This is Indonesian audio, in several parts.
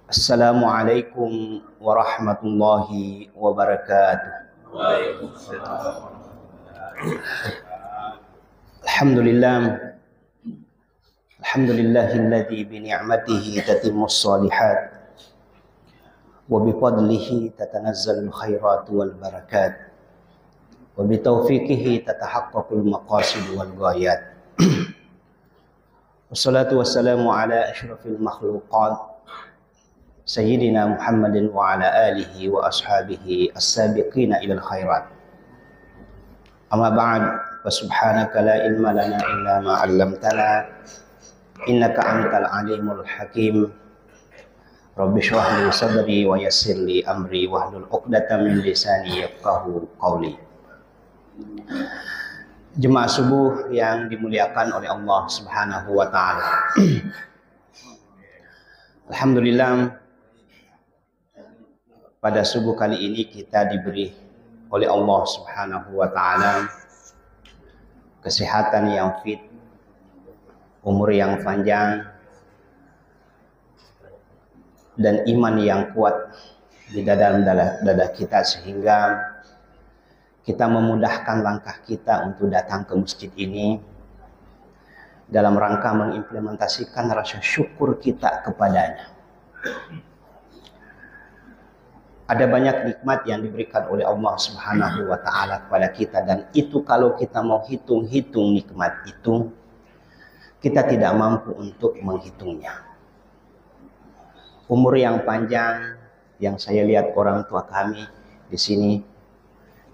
Assalamualaikum warahmatullahi wabarakatuh. Alhamdulillah, alhamdulillahilladzi bi ni'matihi tatimmus shalihat wa bi fadlihi tatanazzalul khairat wal barakat wa bi taufiqihi tatahaqqaqul maqasid wal ghayat. Wassalatu wassalamu ala asyrafil makhluqat Sayyidina Muhammadin wa ala alihi wa ashabihi as-sabiqina ilal khairat. Amma ba'd, wa subhanaka la ilma lana illa ma 'allamtana innaka antal alimul hakim. Rabbi shrah li sadri wa yassir li amri wahlul 'uqdatam min lisani yafqahu qawli. Jemaah subuh yang dimuliakan oleh Allah Subhanahu wa taala. Alhamdulillah, pada subuh kali ini kita diberi oleh Allah Subhanahu wa taala kesehatan yang fit, umur yang panjang, dan iman yang kuat di dalam dada kita, sehingga kita memudahkan langkah kita untuk datang ke masjid ini dalam rangka mengimplementasikan rasa syukur kita kepadanya. Ada banyak nikmat yang diberikan oleh Allah Subhanahu wa taala kepada kita, dan itu kalau kita mau hitung-hitung nikmat itu, kita tidak mampu untuk menghitungnya. Umur yang panjang yang saya lihat orang tua kami di sini,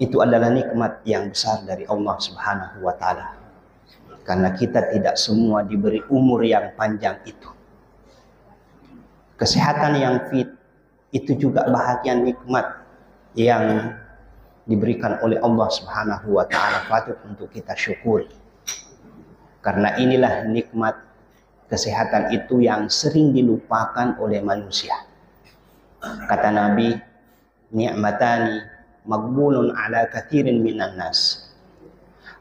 itu adalah nikmat yang besar dari Allah Subhanahu wa taala. Karena kita tidak semua diberi umur yang panjang itu. Kesehatan yang fit itu juga bahagian nikmat yang diberikan oleh Allah Subhanahu wa taala, patut untuk kita syukuri. Karena inilah nikmat kesehatan itu yang sering dilupakan oleh manusia. Kata Nabi, ni'matani maghbunun ala katsirin minan nas.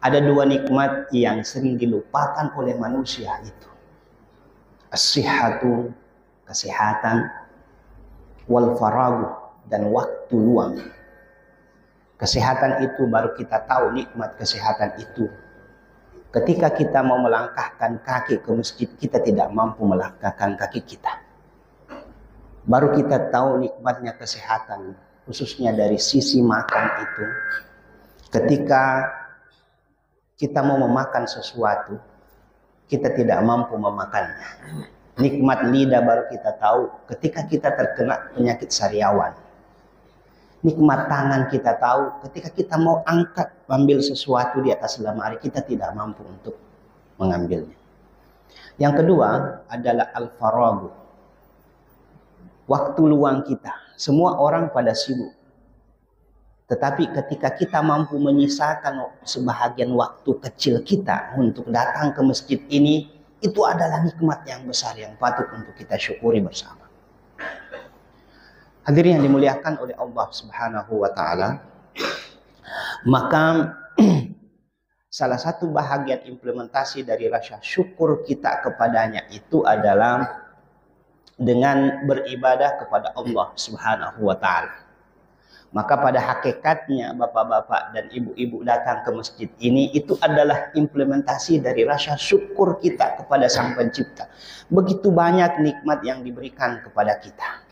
Ada dua nikmat yang sering dilupakan oleh manusia itu. As-sihhatu, kesehatan, wal faragu, dan waktu luang. Kesehatan itu baru kita tahu nikmat kesehatan itu ketika kita mau melangkahkan kaki ke masjid, kita tidak mampu melangkahkan kaki kita. Baru kita tahu nikmatnya kesehatan, khususnya dari sisi makan itu. Ketika kita mau memakan sesuatu, kita tidak mampu memakannya. Nikmat lidah baru kita tahu ketika kita terkena penyakit sariawan. Nikmat tangan kita tahu ketika kita mau angkat, ambil sesuatu di atas lemari, kita tidak mampu untuk mengambilnya. Yang kedua adalah al-faragu, waktu luang kita. Semua orang pada sibuk, tetapi ketika kita mampu menyisakan sebahagian waktu kecil kita untuk datang ke masjid ini, itu adalah nikmat yang besar yang patut untuk kita syukuri bersama. Hadirin yang dimuliakan oleh Allah Subhanahu wa taala, maka salah satu bahagian implementasi dari rasa syukur kita kepadanya itu adalah dengan beribadah kepada Allah Subhanahu wa taala. Maka pada hakikatnya bapak-bapak dan ibu-ibu datang ke masjid ini itu adalah implementasi dari rasa syukur kita kepada Sang Pencipta. Begitu banyak nikmat yang diberikan kepada kita.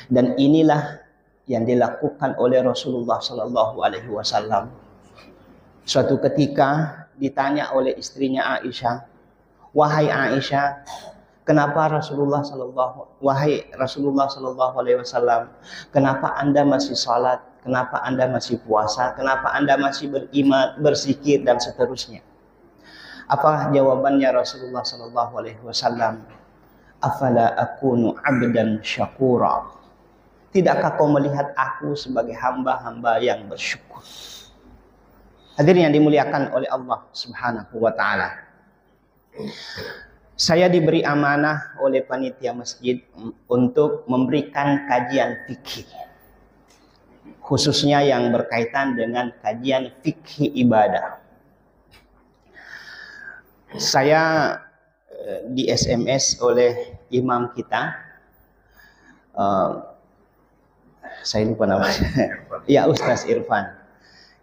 Dan inilah yang dilakukan oleh Rasulullah Sallallahu Alaihi Wasallam. Suatu ketika ditanya oleh istrinya Aisyah, "Wahai Aisyah, kenapa wahai Rasulullah Sallallahu Alaihi Wasallam, kenapa Anda masih salat, kenapa Anda masih puasa, kenapa Anda masih beriman, berzikir, dan seterusnya?" Apa jawabannya Rasulullah Sallallahu Alaihi Wasallam? "Afala akunu abdan syakura." Tidakkah kau melihat aku sebagai hamba-hamba yang bersyukur? Hadirin yang dimuliakan oleh Allah Subhanahu wa taala. Saya diberi amanah oleh panitia masjid untuk memberikan kajian fikih, khususnya yang berkaitan dengan kajian fikih ibadah. Saya di SMS oleh imam kita saya lupa namanya. Ya, Ustaz Irfan.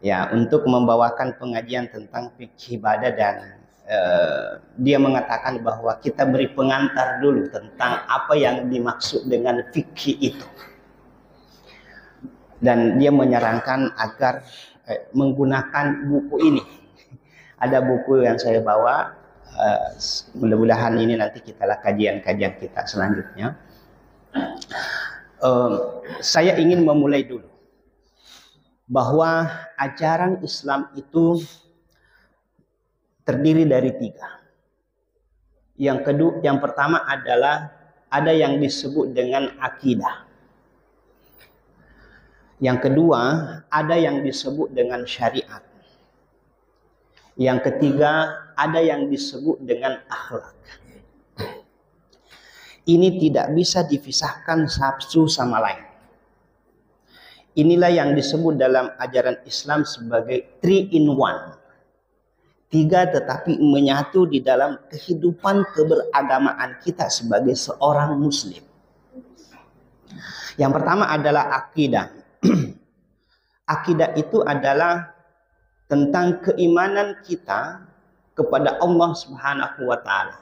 Ya, untuk membawakan pengajian tentang fikih ibadah dan dia mengatakan bahwa kita beri pengantar dulu tentang apa yang dimaksud dengan fikih itu. Dan dia menyarankan agar menggunakan buku ini. Ada buku yang saya bawa, mudah-mudahan ini nanti kita kajian-kajian kita selanjutnya. Saya ingin memulai dulu bahwa ajaran Islam itu terdiri dari 3. Yang pertama adalah ada yang disebut dengan akidah. Yang kedua, ada yang disebut dengan syariat. Yang ketiga, ada yang disebut dengan akhlak. Ini tidak bisa dipisahkan satu sama lain. Inilah yang disebut dalam ajaran Islam sebagai 3 in 1. 3 tetapi menyatu di dalam kehidupan keberagamaan kita sebagai seorang muslim. Yang pertama adalah akidah. Akidah itu adalah tentang keimanan kita kepada Allah Subhanahu wa taala.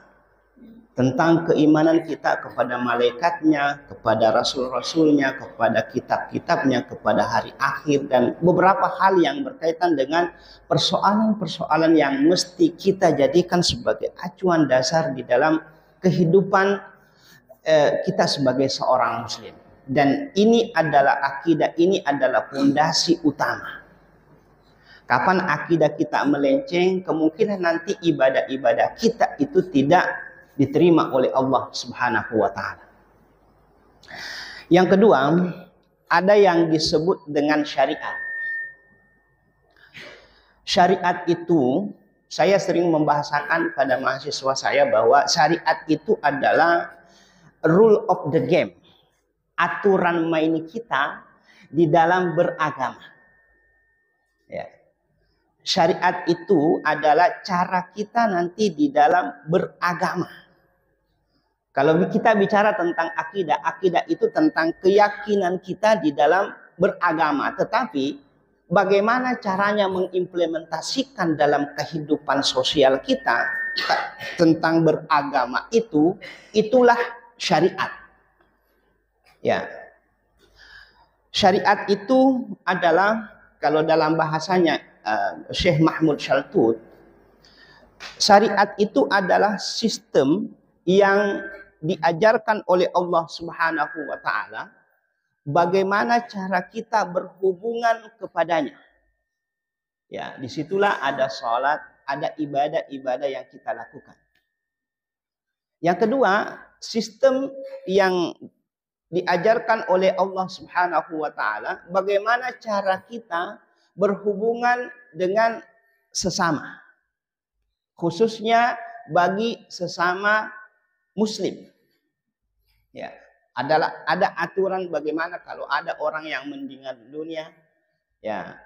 Tentang keimanan kita kepada malaikatnya, kepada rasul-rasulnya, kepada kitab-kitabnya, kepada hari akhir, dan beberapa hal yang berkaitan dengan persoalan-persoalan yang mesti kita jadikan sebagai acuan dasar di dalam kehidupan kita sebagai seorang muslim. Dan ini adalah akidah, ini adalah fondasi utama. Kapan akidah kita melenceng, kemungkinan nanti ibadah-ibadah kita itu tidak diterima oleh Allah Subhanahu wa taala. Yang kedua, ada yang disebut dengan syariat. Syariat itu, saya sering membahasakan pada mahasiswa saya bahwa syariat itu adalah rule of the game. Aturan main kita di dalam beragama. Ya. Syariat itu adalah cara kita nanti di dalam beragama. Kalau kita bicara tentang akidah, akidah itu tentang keyakinan kita di dalam beragama. Tetapi bagaimana caranya mengimplementasikan dalam kehidupan sosial kita tentang beragama itu, itulah syariat. Ya, syariat itu adalah, kalau dalam bahasanya Syekh Mahmud Shaltut, syariat itu adalah sistem yang diajarkan oleh Allah Subhanahu wa taala bagaimana cara kita berhubungan kepadanya. Ya, disitulah ada sholat, ada ibadah-ibadah yang kita lakukan. Yang kedua, sistem yang diajarkan oleh Allah Subhanahu wa taala bagaimana cara kita berhubungan dengan sesama, khususnya bagi sesama muslim. Ya, ada aturan bagaimana kalau ada orang yang meninggal dunia, ya,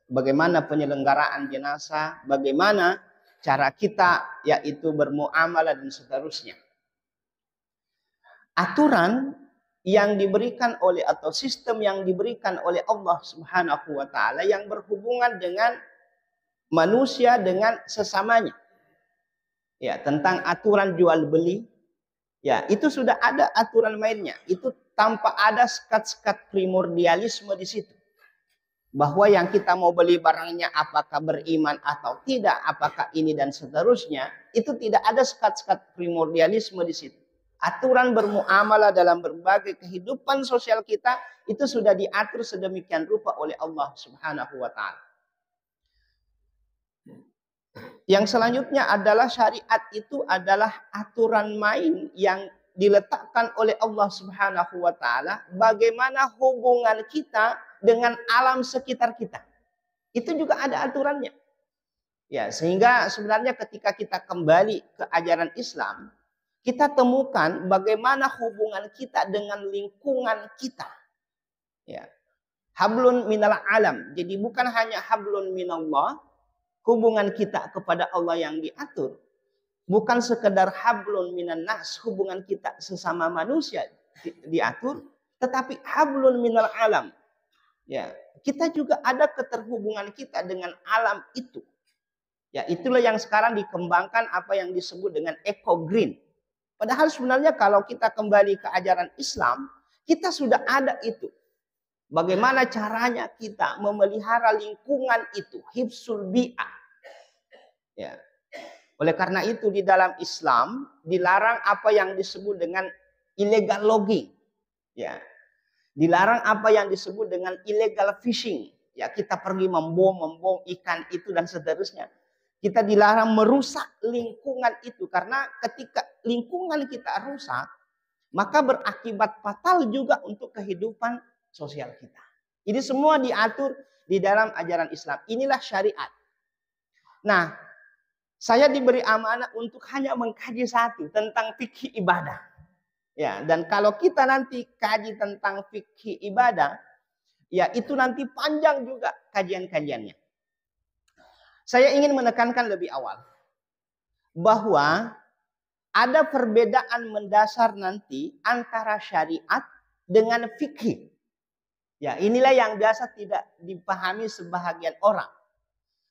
bagaimana penyelenggaraan jenazah, bagaimana cara kita yaitu bermuamalah dan seterusnya. Aturan yang diberikan oleh atau sistem yang diberikan oleh Allah Subhanahu wa taala yang berhubungan dengan manusia dengan sesamanya. Ya, tentang aturan jual beli, ya, itu sudah ada aturan mainnya. Itu tanpa ada sekat-sekat primordialisme di situ. Bahwa yang kita mau beli barangnya apakah beriman atau tidak, apakah ini dan seterusnya, itu tidak ada sekat-sekat primordialisme di situ. Aturan bermuamalah dalam berbagai kehidupan sosial kita itu sudah diatur sedemikian rupa oleh Allah Subhanahu wa taala. Yang selanjutnya adalah syariat itu adalah aturan main yang diletakkan oleh Allah Subhanahu wa taala bagaimana hubungan kita dengan alam sekitar kita. Itu juga ada aturannya. Ya, sehingga sebenarnya ketika kita kembali ke ajaran Islam, kita temukan bagaimana hubungan kita dengan lingkungan kita. Ya. Hablun minal alam. Jadi bukan hanya hablun minallah, hubungan kita kepada Allah yang diatur. Bukan sekedar hablun minan nas, hubungan kita sesama manusia diatur. tetapi hablun minal alam. Ya, kita juga ada keterhubungan kita dengan alam itu. Ya, itulah yang sekarang dikembangkan apa yang disebut dengan eco green. Padahal sebenarnya kalau kita kembali ke ajaran Islam, kita sudah ada itu. Bagaimana caranya kita memelihara lingkungan itu, hifzul bi'ah. Ya. Oleh karena itu di dalam Islam dilarang apa yang disebut dengan illegal logging. Ya. Dilarang apa yang disebut dengan illegal fishing. Ya, kita pergi membom ikan itu dan seterusnya. Kita dilarang merusak lingkungan itu karena ketika lingkungan kita rusak, maka berakibat fatal juga untuk kehidupan sosial kita. Ini semua diatur di dalam ajaran Islam. Inilah syariat. Nah, saya diberi amanah untuk hanya mengkaji satu tentang fikih ibadah. Ya, dan kalau kita nanti kaji tentang fikih ibadah, ya itu nanti panjang juga kajian-kajiannya. Saya ingin menekankan lebih awal bahwa ada perbedaan mendasar nanti antara syariat dengan fikih. Ya, inilah yang biasa tidak dipahami sebahagian orang.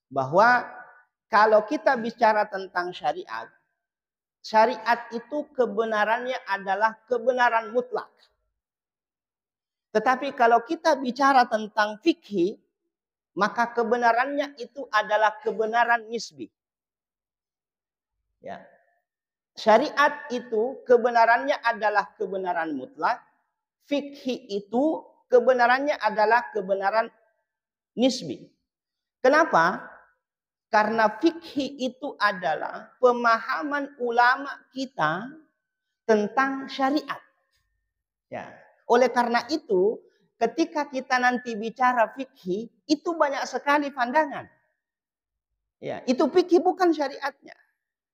Bahwa kalau kita bicara tentang syariat, syariat itu kebenarannya adalah kebenaran mutlak. Tetapi kalau kita bicara tentang fikih, maka kebenarannya itu adalah kebenaran nisbi. Ya. Syariat itu kebenarannya adalah kebenaran mutlak. Fikih itu kebenarannya adalah kebenaran nisbi. Kenapa? Karena fikih itu adalah pemahaman ulama kita tentang syariat. Ya. Oleh karena itu, ketika kita nanti bicara fikih, itu banyak sekali pandangan. Ya, itu fikih bukan syariatnya.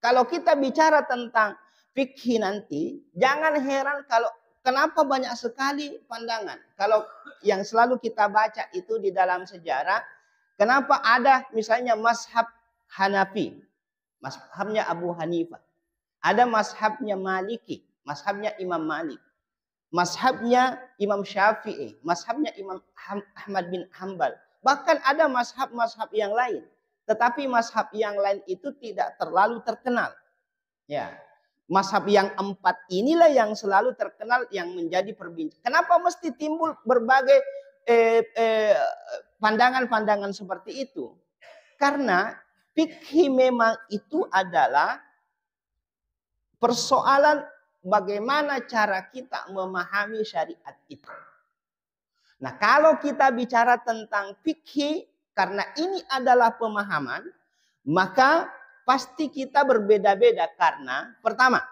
Kalau kita bicara tentang fikih nanti, jangan heran kalau kenapa banyak sekali pandangan. Kalau yang selalu kita baca itu di dalam sejarah, kenapa ada misalnya mazhab Hanafi, mazhabnya Abu Hanifah. Ada mazhabnya Maliki, mazhabnya Imam Malik. Mazhabnya Imam Syafi'i, mazhabnya Imam Ahmad bin Hanbal. Bahkan ada mazhab-mazhab yang lain. Tetapi mazhab yang lain itu tidak terlalu terkenal. Ya, mazhab yang 4 inilah yang selalu terkenal yang menjadi perbincangan. Kenapa mesti timbul berbagai pandangan-pandangan seperti itu? Karena fikih memang itu adalah persoalan bagaimana cara kita memahami syariat itu. Nah, kalau kita bicara tentang fikih, karena ini adalah pemahaman, maka pasti kita berbeda-beda karena pertama,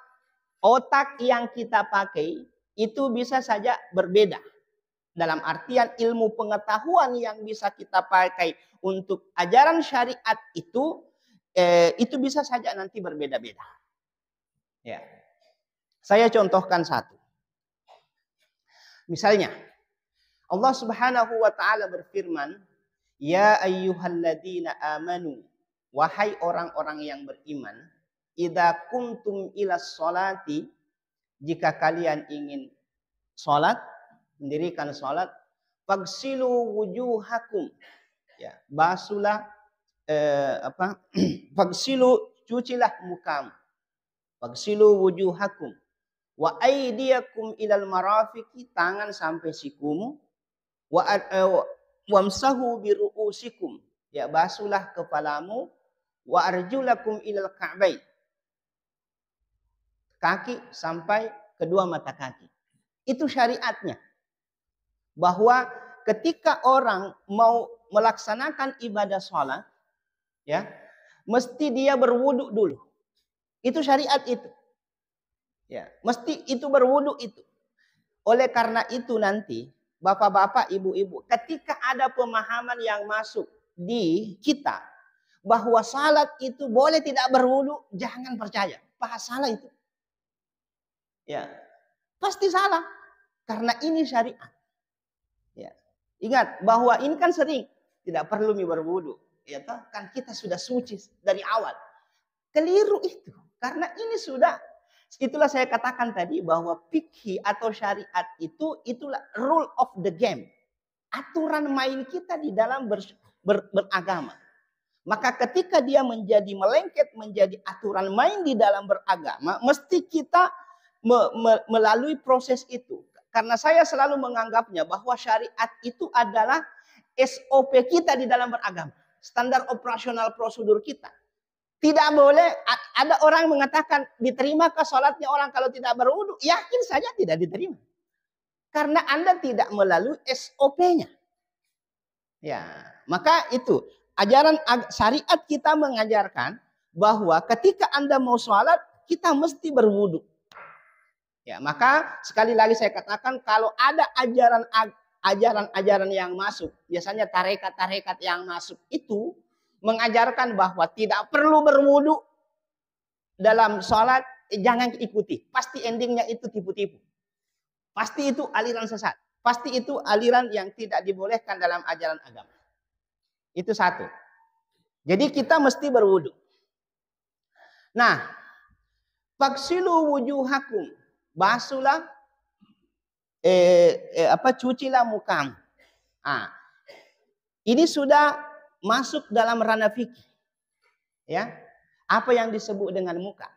otak yang kita pakai itu bisa saja berbeda. Dalam artian ilmu pengetahuan yang bisa kita pakai untuk ajaran syariat itu bisa saja nanti berbeda-beda. Ya. Saya contohkan satu. Misalnya, Allah Subhanahu wa taala berfirman, "Ya ayyuhalladzina amanu," wahai orang-orang yang beriman, "idza kuntum ilas sholati," jika kalian ingin salat, mendirikan salat, "fagsilu wujuhakum," ya, basuhlah fagsilu, cucilah mukamu, fagsilu wujuhakum wa aydiyakum ilal marafiqi, tangan sampai sikumu, wamsahu biru'usikum, ya, basuhlah kepalamu, wa arjulakum ilal ka'bain, kaki sampai kedua mata kaki. Itu syariatnya. Bahwa ketika orang mau melaksanakan ibadah sholat, ya, mesti dia berwudu dulu. Itu syariat itu. Ya, mesti itu berwudu itu. Oleh karena itu nanti, bapak-bapak, ibu-ibu, ketika ada pemahaman yang masuk di kita bahwa salat itu boleh tidak berwudu, jangan percaya. Pas salah itu. Ya, pasti salah. Karena ini syariat. Ya. Ingat bahwa ini kan sering tidak perlu berwudu. Ya, kan kita sudah suci dari awal. Keliru itu. Karena ini sudah Itulah saya katakan tadi bahwa fikih atau syariat itulah rule of the game. Aturan main kita di dalam beragama. Maka ketika dia menjadi melengket menjadi aturan main di dalam beragama, mesti kita melalui proses itu. Karena saya selalu menganggapnya bahwa syariat itu adalah SOP kita di dalam beragama. Standar operasional prosedur kita. Tidak boleh, ada orang mengatakan diterima ke sholatnya orang kalau tidak berwudu. Yakin saja tidak diterima. Karena Anda tidak melalui SOP-nya. Ya, maka itu ajaran syariat kita mengajarkan bahwa ketika Anda mau sholat, kita mesti berwudu. Ya, maka sekali lagi saya katakan kalau ada ajaran-ajaran yang masuk, biasanya tarekat-tarekat yang masuk itu mengajarkan bahwa tidak perlu berwudu dalam sholat, jangan ikuti. Pasti endingnya itu tipu-tipu. Pasti itu aliran sesat. Pasti itu aliran yang tidak dibolehkan dalam ajaran agama. Itu satu. Jadi kita mesti berwudu. Nah, faksilu wujuhakum. Basuhlah, cucilah mukamu. Nah, ini sudah masuk dalam ranah fikih. Ya. Apa yang disebut dengan muka?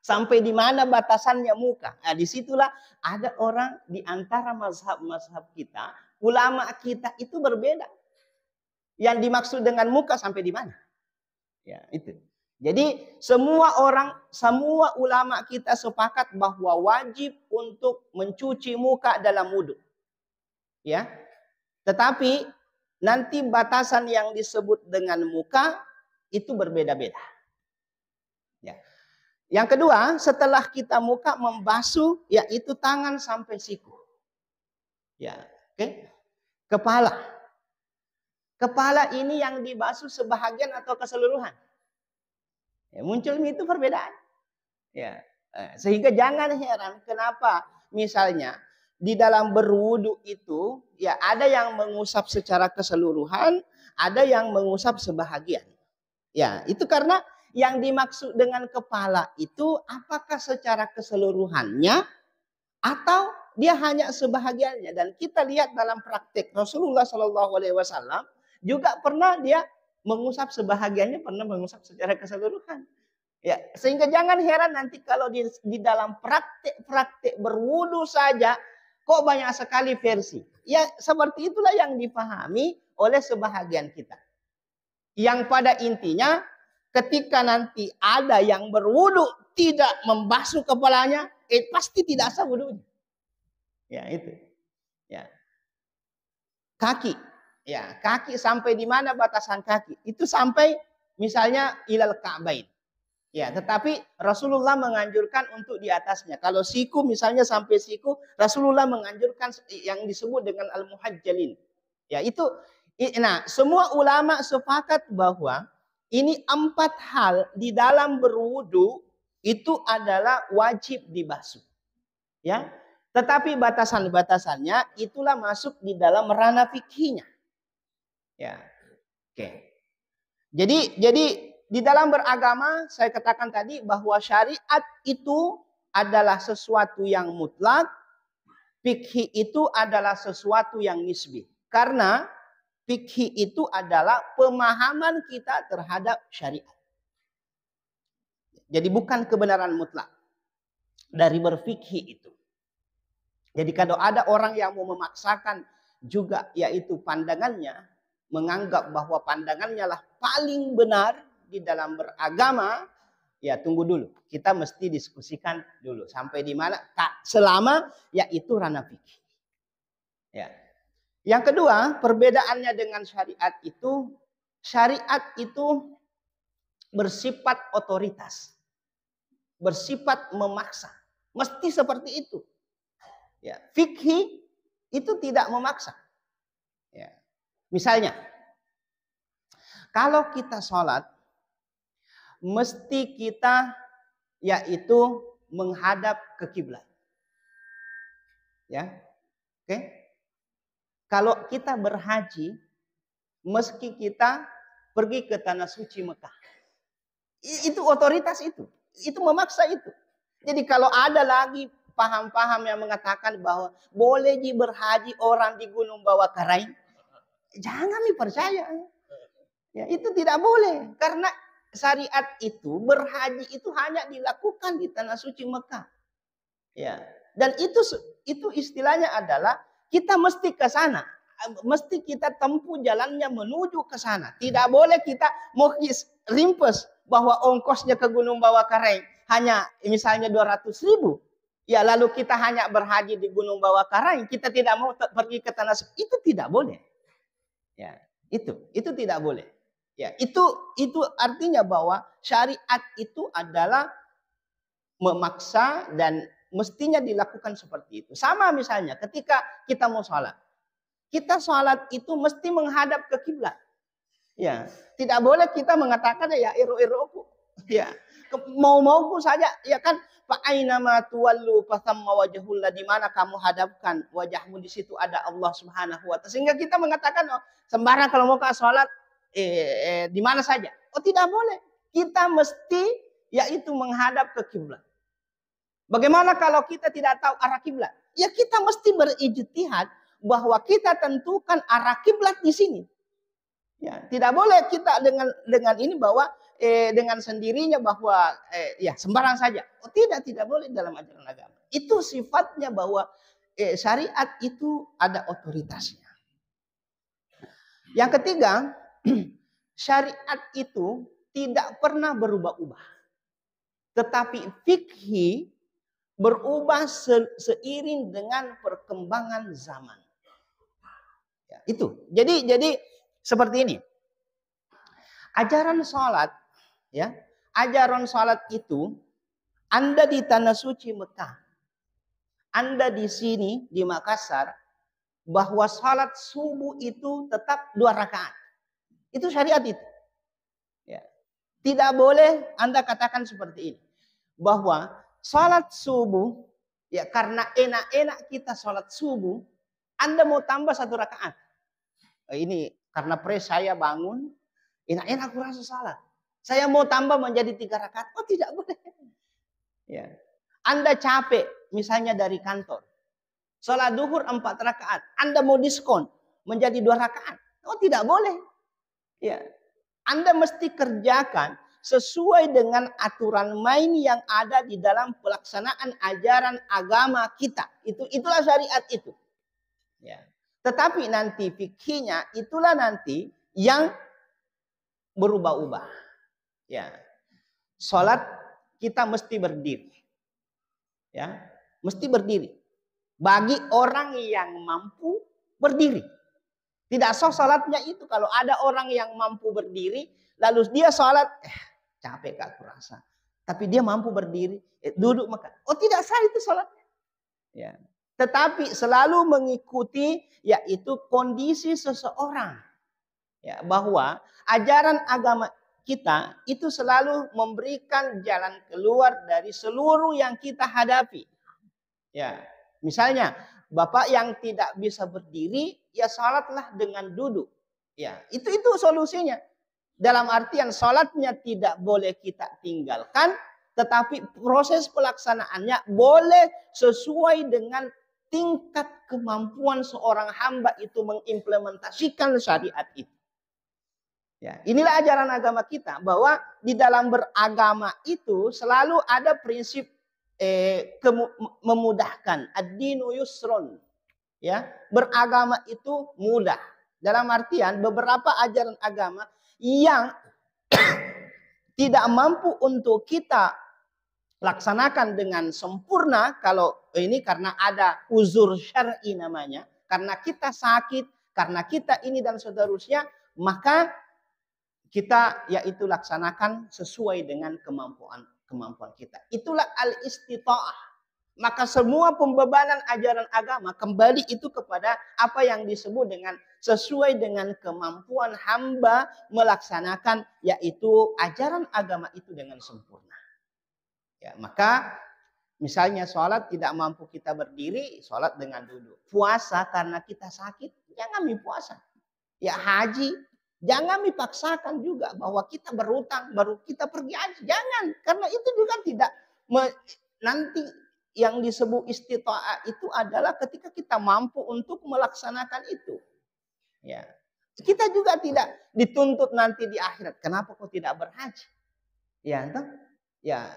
Sampai di mana batasannya muka? Nah, disitulah ada orang di antara mazhab-mazhab kita, ulama kita itu berbeda. Yang dimaksud dengan muka sampai di mana? Ya, itu. Jadi semua ulama kita sepakat bahwa wajib untuk mencuci muka dalam wudhu. Ya. Tetapi nanti batasan yang disebut dengan muka itu berbeda-beda. Ya. Yang kedua, setelah kita muka membasuh, yaitu tangan sampai siku. Ya, oke. Kepala. Kepala ini yang dibasuh sebahagian atau keseluruhan. Ya, muncul itu perbedaan. Ya, sehingga jangan heran kenapa misalnya di dalam berwudu itu ya ada yang mengusap secara keseluruhan, ada yang mengusap sebahagian. Ya, itu karena yang dimaksud dengan kepala itu apakah secara keseluruhannya atau dia hanya sebahagiannya. Dan kita lihat dalam praktik Rasulullah SAW juga pernah dia mengusap sebahagiannya, pernah mengusap secara keseluruhan. Ya, sehingga jangan heran nanti kalau di dalam praktik berwudu saja kok banyak sekali versi. Ya, seperti itulah yang dipahami oleh sebahagian kita. Yang pada intinya ketika nanti ada yang berwudu tidak membasuh kepalanya, pasti tidak sah wudunya. Ya, itu. Ya. Kaki. Ya, kaki sampai di mana batasan kaki? Itu sampai misalnya ilal ka'bain. Ya, tetapi Rasulullah menganjurkan untuk di atasnya. Kalau siku misalnya sampai siku, Rasulullah menganjurkan yang disebut dengan al-muhajjalin. Ya, itu. Nah, semua ulama sepakat bahwa ini 4 hal di dalam berwudu itu adalah wajib dibasuh. Ya, tetapi batasan-batasannya itulah masuk di dalam ranah fikihnya. Ya, oke. Jadi di dalam beragama, saya katakan tadi bahwa syariat itu adalah sesuatu yang mutlak, fikih itu adalah sesuatu yang nisbi. Karena fikih itu adalah pemahaman kita terhadap syariat. Jadi bukan kebenaran mutlak dari berfikih itu. Jadi kalau ada orang yang mau memaksakan juga yaitu pandangannya, menganggap bahwa pandangannya lah paling benar di dalam beragama, ya tunggu dulu. Kita mesti diskusikan dulu sampai di mana selama yaitu ranah fikih. Ya. Yang kedua, perbedaannya dengan syariat itu bersifat otoritas. Bersifat memaksa. Mesti seperti itu. Ya, fikih itu tidak memaksa. Ya. Misalnya, kalau kita sholat, mesti kita yaitu menghadap ke kiblat. Ya. Oke. Kalau kita berhaji, meski kita pergi ke tanah suci Mekah. Itu otoritas itu. itu memaksa itu. Jadi kalau ada lagi paham-paham yang mengatakan bahwa boleh berhaji orang di gunung bawa karaing, jangan percaya. Ya, itu tidak boleh karena syariat itu berhaji itu hanya dilakukan di tanah suci Mekah. Ya. Dan itu istilahnya adalah kita mesti ke sana. Mesti kita tempuh jalannya menuju ke sana. Tidak boleh kita mau rimpes bahwa ongkosnya ke Gunung Bawah Karaing hanya misalnya 200.000. Ya lalu kita hanya berhaji di Gunung Bawah Karaing, kita tidak mau pergi ke tanah suci, itu tidak boleh. Ya, itu tidak boleh. Ya, itu artinya bahwa syariat itu adalah memaksa dan mestinya dilakukan seperti itu. Sama misalnya ketika kita mau sholat. Kita sholat itu mesti menghadap ke kiblat. Ya, tidak boleh kita mengatakan ya iru-iruku. Ya, mau-mauku saja. Ya kan, fa aina ma tuwallu fasamma wajhullah, di mana kamu hadapkan wajahmu di situ ada Allah Subhanahu wa taala. Sehingga kita mengatakan oh, sembarang kalau mau ke sholat di mana saja. Oh, tidak boleh. Kita mesti yaitu menghadap ke kiblat. Bagaimana kalau kita tidak tahu arah kiblat? Ya kita mesti berijtihad bahwa kita tentukan arah kiblat di sini. Ya, tidak boleh kita dengan ini bahwa dengan sendirinya bahwa ya sembarang saja. Oh, tidak boleh dalam ajaran agama. Itu sifatnya bahwa syariat itu ada otoritasnya. Yang ketiga, syariat itu tidak pernah berubah-ubah. Tetapi fikih berubah seiring dengan perkembangan zaman. Ya, itu. Jadi seperti ini. Ajaran sholat, ya, ajaran sholat itu, Anda di tanah suci Mekah, Anda di sini di Makassar, bahwa sholat subuh itu tetap 2 rakaat. Itu syariat itu. Ya. Tidak boleh Anda katakan seperti ini, bahwa sholat subuh, ya karena enak-enak kita sholat subuh, Anda mau tambah 1 rakaat. Ini karena saya bangun, enak-enak kurasa salat. Saya mau tambah menjadi 3 rakaat. Oh, tidak boleh. Ya. Anda capek, misalnya dari kantor. Sholat duhur 4 rakaat. Anda mau diskon menjadi 2 rakaat. Oh, tidak boleh. Ya. Anda mesti kerjakan sesuai dengan aturan main yang ada di dalam pelaksanaan ajaran agama kita. Itulah syariat itu. Ya. Tetapi nanti fikihnya itulah nanti yang berubah-ubah. Ya. Salat kita mesti berdiri. Ya, mesti berdiri. Bagi orang yang mampu berdiri. Tidak sah salatnya itu kalau ada orang yang mampu berdiri lalu dia salat capek Kak kurasa. Tapi dia mampu berdiri, duduk maka oh tidak sah itu salatnya. Ya. Tetapi selalu mengikuti yaitu kondisi seseorang. Ya, bahwa ajaran agama kita itu selalu memberikan jalan keluar dari seluruh yang kita hadapi. Ya, misalnya Bapak yang tidak bisa berdiri, ya salatlah dengan duduk. Ya, itu solusinya. Dalam artian salatnya tidak boleh kita tinggalkan, tetapi proses pelaksanaannya boleh sesuai dengan tingkat kemampuan seorang hamba itu mengimplementasikan syariat itu. Ya, inilah ajaran agama kita bahwa di dalam beragama itu selalu ada prinsip memudahkan. Ad-dinu yusrun. Ya, beragama itu mudah. Dalam artian beberapa ajaran agama yang tidak mampu untuk kita laksanakan dengan sempurna kalau ini karena ada uzur syar'i namanya, karena kita sakit, karena kita ini dan seterusnya, maka kita yaitu laksanakan sesuai dengan kemampuan kita. Itulah al-istita'ah. Maka semua pembebanan ajaran agama kembali itu kepada apa yang disebut dengan sesuai dengan kemampuan hamba melaksanakan yaitu ajaran agama itu dengan sempurna. Ya, maka misalnya sholat tidak mampu kita berdiri, sholat dengan duduk. Puasa karena kita sakit, jangan puasa. Ya haji Jangan dipaksakan juga bahwa kita berutang baru kita pergi aja. Jangan, karena itu juga tidak nanti yang disebut istita'ah itu adalah ketika kita mampu untuk melaksanakan itu. Ya. Kita juga tidak dituntut nanti di akhirat. Kenapa kau tidak berhaji? Ya, entah. Ya,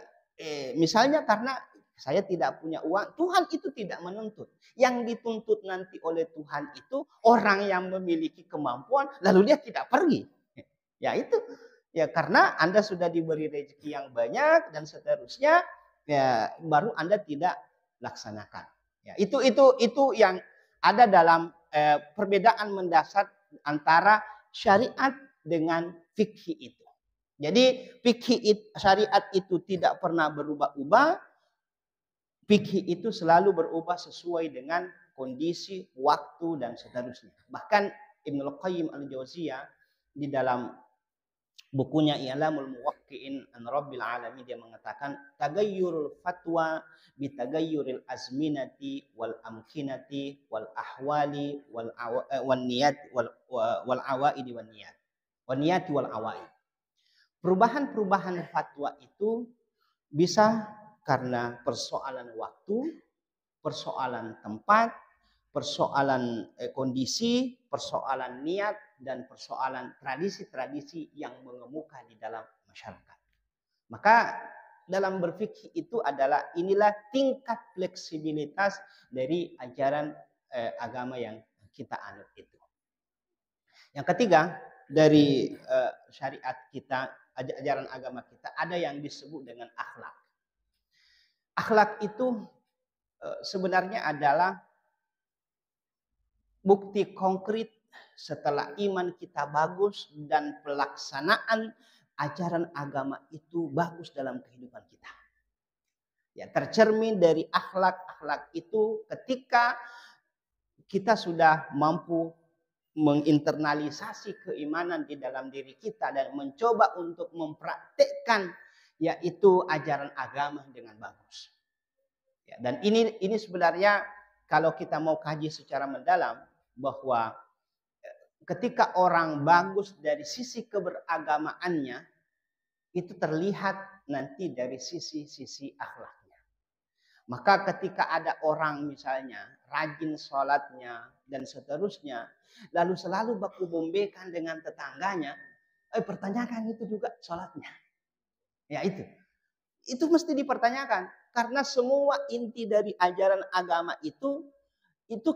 misalnya karena saya tidak punya uang, Tuhan itu tidak menuntut. Yang dituntut nanti oleh Tuhan itu orang yang memiliki kemampuan, lalu dia tidak pergi. Ya itu, ya karena Anda sudah diberi rezeki yang banyak dan seterusnya, ya baru Anda tidak laksanakan. Ya itu yang ada dalam perbedaan mendasar antara syariat dengan fikih itu. Jadi fikih syariat itu tidak pernah berubah-ubah. Fikih itu selalu berubah sesuai dengan kondisi, waktu dan seterusnya. Bahkan Ibnul Qayyim Al-Jauziyah di dalam bukunya I'lamul Muwaqqi'in an Rabbil Alamin dia mengatakan tagayyurul fatwa bitagayyuril azminati wal amkinati wal ahwali wal niyat wal awaidi wan niyat. Wan niyati wal awaid. Perubahan-perubahan fatwa itu bisa karena persoalan waktu, persoalan tempat, persoalan kondisi, persoalan niat, dan persoalan tradisi-tradisi yang mengemuka di dalam masyarakat. Maka dalam berfikih itu adalah inilah tingkat fleksibilitas dari ajaran agama yang kita anut itu. Yang ketiga, dari syariat kita, ajaran agama kita, ada yang disebut dengan akhlak. Akhlak itu sebenarnya adalah bukti konkret setelah iman kita bagus dan pelaksanaan ajaran agama itu bagus dalam kehidupan kita. Ya, tercermin dari akhlak-akhlak itu ketika kita sudah mampu menginternalisasi keimanan di dalam diri kita dan mencoba untuk mempraktekkan yaitu ajaran agama dengan bagus. Ya, dan ini sebenarnya kalau kita mau kaji secara mendalam bahwa ketika orang bagus dari sisi keberagamaannya itu terlihat nanti dari sisi akhlaknya. Maka ketika ada orang misalnya rajin sholatnya dan seterusnya, lalu selalu baku bombekan dengan tetangganya, pertanyakan itu juga sholatnya. Ya itu mesti dipertanyakan karena semua inti dari ajaran agama itu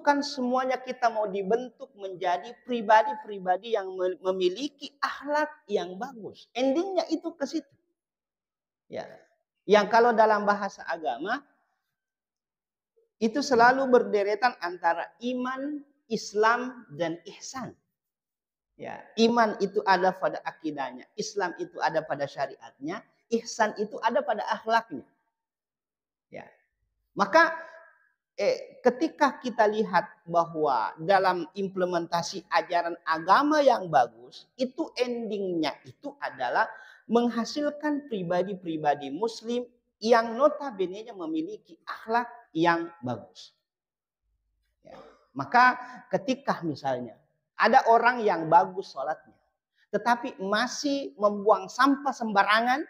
kan semuanya kita mau dibentuk menjadi pribadi-pribadi yang memiliki akhlak yang bagus. Endingnya itu ke situ. Ya, yang kalau dalam bahasa agama itu selalu berderetan antara iman, Islam, dan ihsan. Ya, iman itu ada pada akidahnya, Islam itu ada pada syariatnya, ihsan itu ada pada akhlaknya. Ya, maka ketika kita lihat bahwa dalam implementasi ajaran agama yang bagus, itu endingnya itu adalah menghasilkan pribadi-pribadi Muslim yang notabene memiliki akhlak yang bagus. Ya. Maka ketika misalnya ada orang yang bagus sholatnya, tetapi masih membuang sampah sembarangan,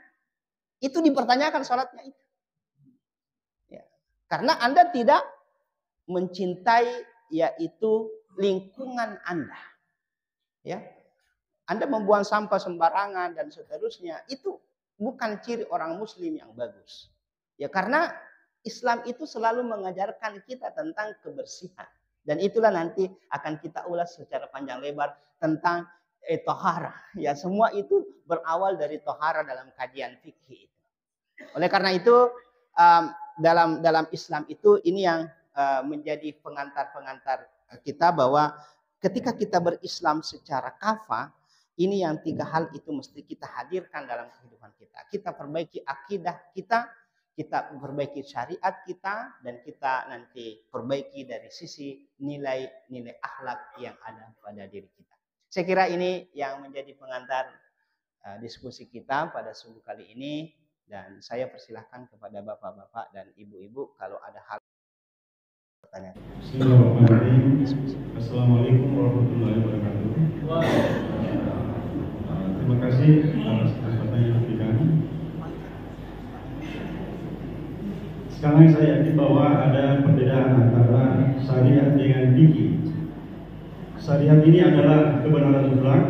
itu dipertanyakan sholatnya itu. Ya. Karena Anda tidak mencintai yaitu lingkungan Anda. Ya. Anda membuang sampah sembarangan dan seterusnya, itu bukan ciri orang muslim yang bagus. Ya karena Islam itu selalu mengajarkan kita tentang kebersihan. Dan itulah nanti akan kita ulas secara panjang lebar tentang tohara. Ya semua itu berawal dari tohara dalam kajian fikih itu. Oleh karena itu dalam Islam itu ini yang menjadi pengantar-pengantar kita bahwa ketika kita berislam secara kafah, ini yang 3 hal itu mesti kita hadirkan dalam kehidupan kita. Kita perbaiki akidah kita perbaiki syariat kita, dan kita nanti perbaiki dari sisi nilai-nilai akhlak yang ada pada diri kita. Saya kira ini yang menjadi pengantar diskusi kita pada subuh kali ini, dan saya persilahkan kepada bapak-bapak dan ibu-ibu kalau ada hal pertanyaan. Assalamualaikum warahmatullahi wabarakatuh. Terima kasih atas kesempatan yang diberikan. Sekarang saya yakin bahwa ada perbedaan antara syariat dengan fikih. Syariat ini adalah kebenaran mutlak,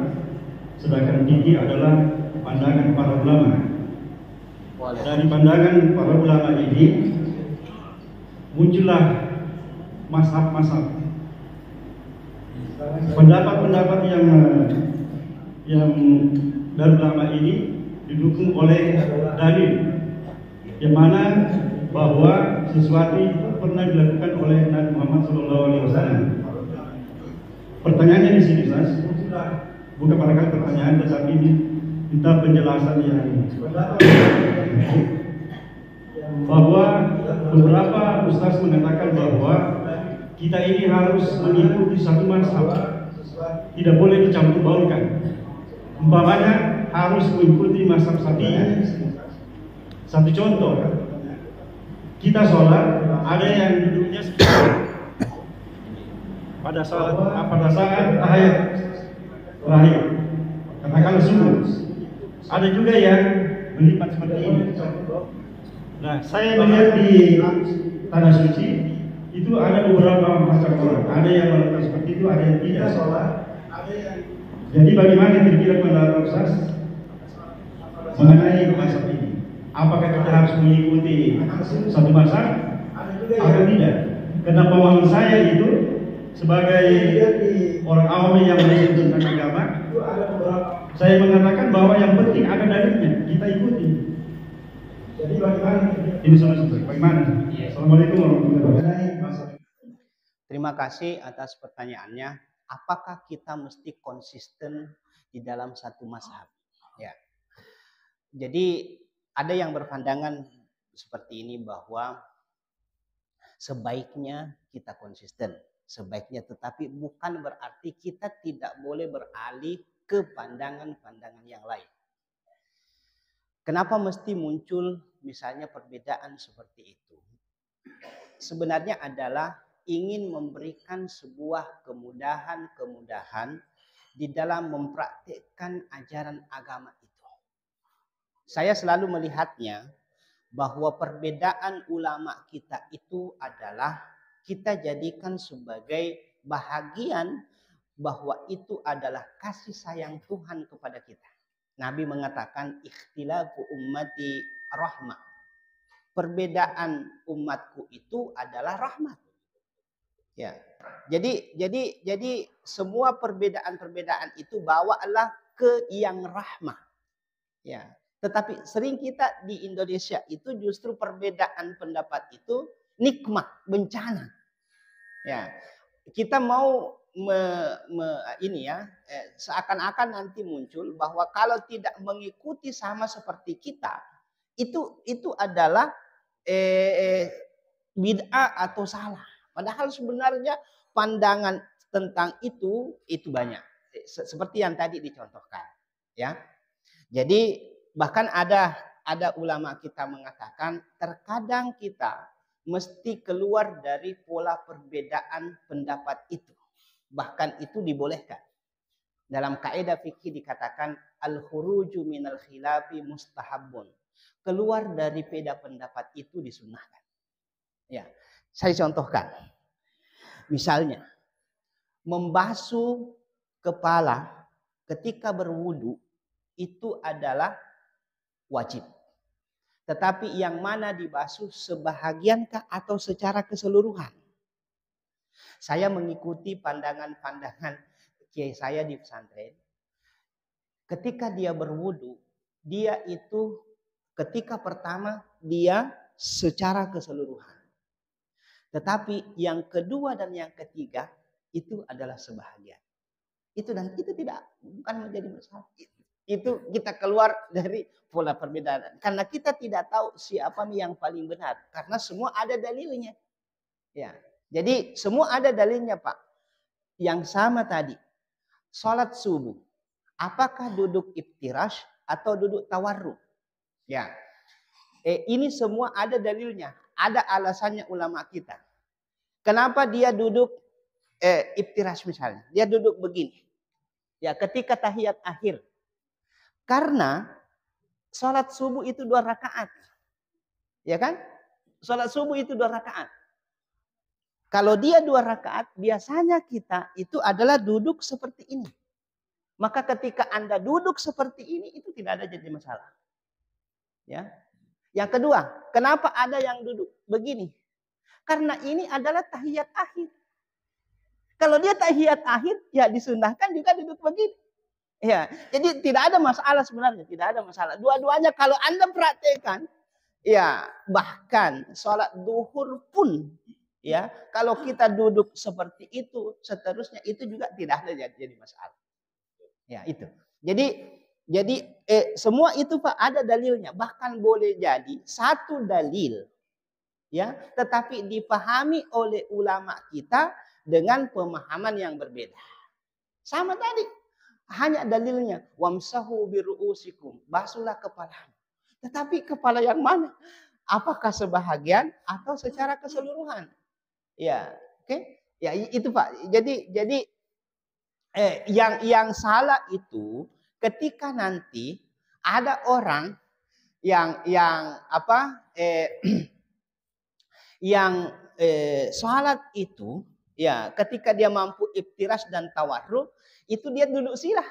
sedangkan fikih adalah pandangan para ulama. Dari pandangan para ulama ini muncullah mazhab-mazhab, pendapat-pendapat yang dari ulama ini didukung oleh dalil, yang mana bahwa sesuatu itu pernah dilakukan oleh Nabi Muhammad SAW. Pertanyaannya di sini, Mas, bukan barangkali pertanyaan, tetapi minta penjelasan yang bahwa beberapa ustaz mengatakan bahwa kita ini harus mengikuti satu mazhab, tidak boleh dicampur baurkan. Umpamanya harus mengikuti mazhab Syafi'i. Satu contoh, kita sholat, ada yang duduknya pada saat tahiyat terakhir, katakanlah subuh. Ada juga yang berlipat seperti ini. Nah, saya melihat di tanah suci itu ada beberapa macam orang. Ada yang melakukan seperti itu, ada yang tidak. Jadi bagaimana kira-kira pendapat Ustaz mengenai mazhab ini? Apakah kita harus mengikuti satu mazhab atau tidak? Karena pemahaman saya itu sebagai orang awam yang belajar tentang agama, saya mengatakan bahwa yang penting ada dalilnya, kita ikuti. Jadi bagaimana? Ini selesai. Bagaimana? Assalamualaikum warahmatullahi wabarakatuh. Terima kasih atas pertanyaannya. Apakah kita mesti konsisten di dalam satu mazhab? Ya. Jadi ada yang berpandangan seperti ini bahwa sebaiknya kita konsisten, sebaiknya, tetapi bukan berarti kita tidak boleh beralih ke pandangan-pandangan yang lain. Kenapa mesti muncul misalnya perbedaan seperti itu? Sebenarnya adalah ingin memberikan sebuah kemudahan di dalam mempraktikkan ajaran agama itu. Saya selalu melihatnya bahwa perbedaan ulama kita itu adalah kita jadikan sebagai bahagian bahwa itu adalah kasih sayang Tuhan kepada kita. Nabi mengatakan ikhtilafu ummati rahmah. Perbedaan umatku itu adalah rahmat. Ya. Jadi semua perbedaan-perbedaan itu bawalah ke yang rahmah. Ya. Tetapi sering kita di Indonesia itu justru perbedaan pendapat itu nikmat, bencana. Ya. Kita mau seakan-akan nanti muncul bahwa kalau tidak mengikuti sama seperti kita, itu adalah bid'ah atau salah. Padahal sebenarnya pandangan tentang itu banyak. Seperti yang tadi dicontohkan, ya. Jadi bahkan ada ulama kita mengatakan terkadang kita mesti keluar dari pola perbedaan pendapat itu. Bahkan itu dibolehkan. Dalam kaidah fikih dikatakan al-khuruju minal khilafi mustahabun. Keluar dari beda pendapat itu disunnahkan. Ya, saya contohkan. Misalnya, membasuh kepala ketika berwudu itu adalah wajib. Tetapi yang mana dibasuh sebahagiankah atau secara keseluruhan? Saya mengikuti pandangan-pandangan kiai saya di pesantren. Ketika dia berwudu, dia itu ketika pertama dia secara keseluruhan. Tetapi yang kedua dan yang ketiga itu adalah sebahagian. Itu bukan menjadi masalah. Itu kita keluar dari pola perbedaan. Karena kita tidak tahu siapa yang paling benar. Karena semua ada dalilnya. Ya. Jadi semua ada dalilnya, Pak. Yang sama tadi. Sholat subuh. Apakah duduk iftirash atau duduk tawarruk? Ya. Ini semua ada dalilnya. Ada alasannya ulama kita. Kenapa dia duduk iftirash misalnya. Dia duduk begini. Ya, ketika tahiyat akhir. Karena sholat subuh itu 2 rakaat. Ya kan? Sholat subuh itu 2 rakaat. Kalau dia 2 rakaat, biasanya kita itu adalah duduk seperti ini. Maka ketika Anda duduk seperti ini, itu tidak ada jadi masalah. Ya. Yang kedua, kenapa ada yang duduk begini? Karena ini adalah tahiyat akhir. Kalau dia tahiyat akhir, ya disunahkan juga duduk begini. Ya, jadi tidak ada masalah sebenarnya, tidak ada masalah. Dua-duanya kalau Anda perhatikan, ya bahkan sholat duhur pun, ya kalau kita duduk seperti itu, seterusnya itu juga tidak ada jadi masalah. Ya itu. Jadi semua itu Pak ada dalilnya. Bahkan boleh jadi satu dalil, ya, tetapi dipahami oleh ulama kita dengan pemahaman yang berbeda. Sama tadi. Hanya dalilnya wamsahu biruusikum, basuhlah kepala. Tetapi kepala yang mana? Apakah sebahagian atau secara keseluruhan? Ya, oke. Ya itu Pak. Jadi yang salah itu ketika nanti ada orang yang sholat itu, ya ketika dia mampu iftirash dan tawarruk, itu dia duduk sila.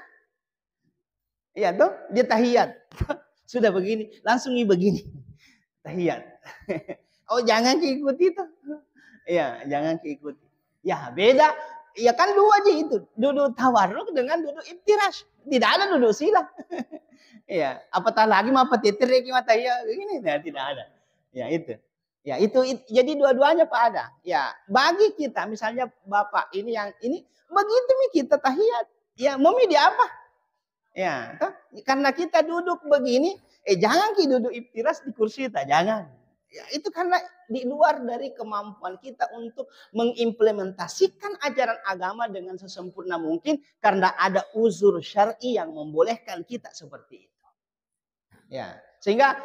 Ya toh, dia tahiyat. Sudah begini, langsung begini. Tahiyat. Oh, jangan diikuti tuh. Ya, jangan diikuti. Ya, beda. Ya kan 2 aja itu. Duduk tawarruk dengan duduk iftirash. Tidak ada duduk sila. Ya, apatah lagi mau petitir mata ya begini, ya, tidak ada. Ya, itu. Ya, itu jadi dua-duanya Pak ada. Ya, bagi kita misalnya Bapak ini yang ini begitu nih kita tahiyat. Ya, mau di apa? Ya, toh? Karena kita duduk begini, jangan kita duduk iftirash di kursi kita, jangan. Ya, itu karena di luar dari kemampuan kita untuk mengimplementasikan ajaran agama dengan sesempurna mungkin karena ada uzur syar'i yang membolehkan kita seperti itu. Ya, sehingga